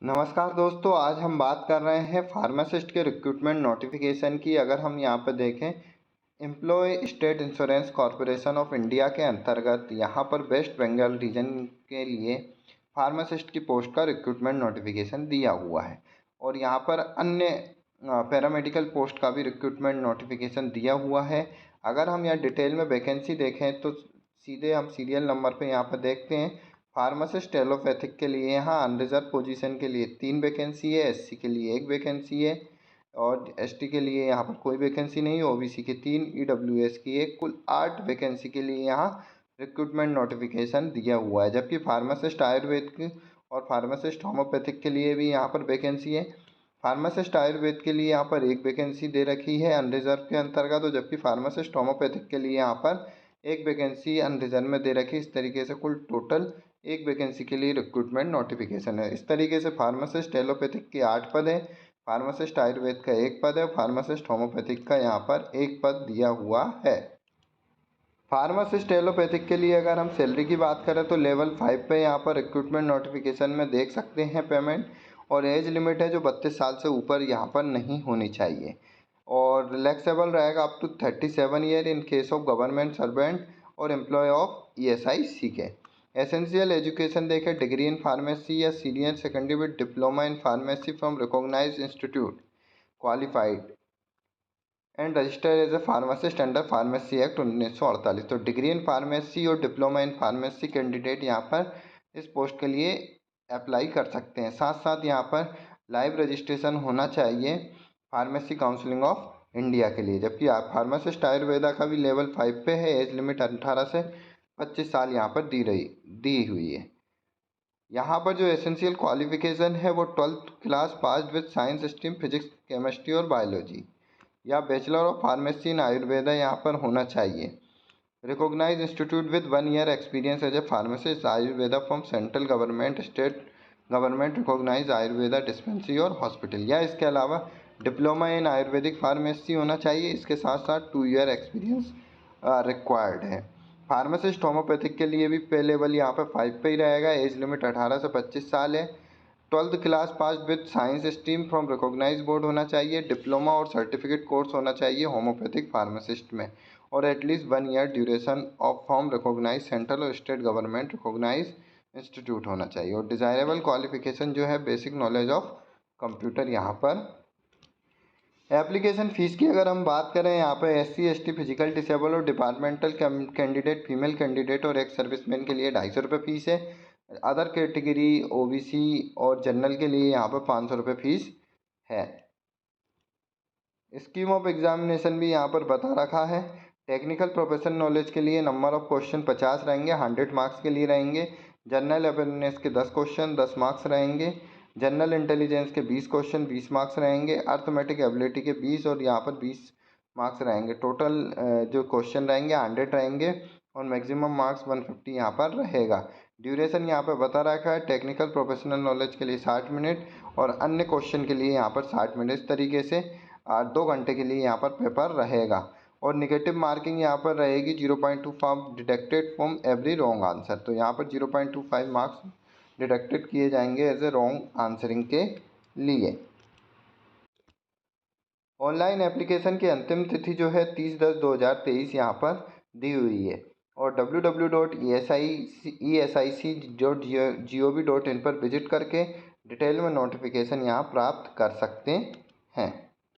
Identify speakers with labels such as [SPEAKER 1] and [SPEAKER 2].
[SPEAKER 1] नमस्कार दोस्तों, आज हम बात कर रहे हैं फार्मासिस्ट के रिक्रूटमेंट नोटिफिकेशन की। अगर हम यहाँ पर देखें, employ state insurance corporation of India के अंतर्गत यहाँ पर वेस्ट बंगाल रीजन के लिए फार्मासिस्ट की पोस्ट का रिक्रूटमेंट नोटिफिकेशन दिया हुआ है। और यहाँ पर अन्य पैरामेडिकल पोस्ट का भी रिक्रूटमेंट नोटिफिकेशन दिया हुआ है। अगर हम यहाँ डिटेल में वैकेंसी देखें तो सीधे हम सीरियल नंबर पर यहाँ पर देखते हैं। फार्मासिस्ट एलोपैथिक के लिए यहाँ अनरिजर्व पोजीशन के लिए 3 वैकेंसी है, एससी के लिए 1 वैकेंसी है और एसटी के लिए यहाँ पर कोई वैकेंसी नहीं है, ओबीसी के 3, ईडब्ल्यूएस की 1, कुल 8 वैकेंसी के लिए यहाँ रिक्रूटमेंट नोटिफिकेशन दिया हुआ है। जबकि फार्मासिस्ट आयुर्वेद और फार्मासिस्ट होम्योपैथिक के लिए भी यहाँ पर वैकेंसी है। फार्मासिस्ट आयुर्वेद के लिए यहाँ पर 1 वैकेंसी दे रखी है अनरिजर्व के अंतर्गत, और जबकि फार्मासिस्ट होम्योपैथिक के लिए यहाँ पर 1 वैकेंसी अनरिजर्व में दे रखी है। इस तरीके से कुल टोटल 1 वैकेंसी के लिए रिक्रूटमेंट नोटिफिकेशन है। इस तरीके से फार्मासिस्ट एलोपैथिक के 8 पद है, फार्मासिस्ट आयुर्वेद का 1 पद है, फार्मासिस्ट होम्योपैथिक का यहाँ पर 1 पद दिया हुआ है। फार्मासिस्ट एलोपैथिक के लिए अगर हम सैलरी की बात करें तो लेवल 5 पे यहाँ पर रिक्रूटमेंट नोटिफिकेशन में देख सकते हैं पेमेंट, और एज लिमिट है जो 32 साल से ऊपर यहाँ पर नहीं होनी चाहिए, और रिलैक्सेबल रहेगा up to 37 year in case of government servant और एम्प्लॉय ऑफ ईएसआईसी के। एसेंशियल एजुकेशन देखें, डिग्री इन फार्मेसी या senior secondary with diploma in pharmacy from recognised institute qualified and registered as a pharmacist under pharmacy act 1948। तो degree in pharmacy और diploma in pharmacy candidate यहाँ पर इस post के लिए apply कर सकते हैं। साथ साथ यहाँ पर लाइव रजिस्ट्रेशन होना चाहिए फार्मेसी काउंसिलिंग ऑफ इंडिया के लिए। जबकि फार्मासिस्ट आयुर्वेदा का भी लेवल 5 पे है, एज लिमिट 18 से 25 साल यहाँ पर दी हुई है। यहाँ पर जो एसेंशियल क्वालिफिकेशन है वो 12th class pass with science stream, physics, chemistry और बायोलॉजी, या bachelor of pharmacy in Ayurveda यहाँ पर होना चाहिए। Recognise institute with 1 year experience as a pharmacist Ayurveda from central government, state government recognise Ayurveda dispensary और हॉस्पिटल, या इसके अलावा डिप्लोमा इन आयुर्वेदिक फार्मेसी होना चाहिए। इसके साथ साथ 2 ईयर एक्सपीरियंस रिक्वायर्ड है। फार्मासिस्ट होम्योपैथिक के लिए भी पे लेवल यहाँ पर 5 पे ही रहेगा, एज लिमिट 18 से 25 साल है। 12th class pass with science stream from recognise board होना चाहिए। डिप्लोमा और सर्टिफिकेट कोर्स होना चाहिए होम्योपैथिक फार्मासिस्ट में, और at least 1 year duration of from recognise central और स्टेट गवर्नमेंट रिकॉग्नाइज इंस्टीट्यूट होना चाहिए। और डिज़ायरेबल क्वालिफिकेशन जो है बेसिक नॉलेज ऑफ कंप्यूटर यहाँ पर। एप्लीकेशन फ़ीस की अगर हम बात करें, यहाँ पर SC ST फिजिकल डिसेबल और डिपार्टमेंटल कैंडिडेट, फीमेल कैंडिडेट और एक्स सर्विसमैन के लिए 250 रुपये फ़ीस है। अदर कैटेगरी OBC और जनरल के लिए यहाँ पर 500 रुपये फ़ीस है। स्कीम ऑफ एग्जामिनेशन भी यहाँ पर बता रखा है। टेक्निकल प्रोफेशनल नॉलेज के लिए नंबर ऑफ क्वेश्चन 50 रहेंगे, 100 मार्क्स के लिए रहेंगे। जनरल अवेयरनेस के 10 क्वेश्चन 10 मार्क्स रहेंगे। जनरल इंटेलिजेंस के 20 क्वेश्चन 20 मार्क्स रहेंगे। अर्थमेटिक एबिलिटी के 20 और यहाँ पर 20 मार्क्स रहेंगे। टोटल जो क्वेश्चन रहेंगे 100 रहेंगे, और मैक्सिमम मार्क्स 150 यहाँ पर रहेगा। ड्यूरेशन यहाँ पर बता रखा है। टेक्निकल प्रोफेशनल नॉलेज के लिए 60 मिनट और अन्य क्वेश्चन के लिए यहाँ पर 60 मिनट। इस तरीके से 2 घंटे के लिए यहाँ पर पेपर रहेगा। और निगेटिव मार्किंग यहाँ पर रहेगी 0.25 deducted from every wrong answer. तो यहाँ पर 0.25 मार्क्स डिडक्टेड किए जाएंगे एज ए रॉन्ग आंसरिंग के लिए। ऑनलाइन एप्लीकेशन की अंतिम तिथि जो है 30/10/2023 यहाँ पर दी हुई है, और www.esic.gov.in पर विजिट करके डिटेल में नोटिफिकेशन यहाँ प्राप्त कर सकते हैं।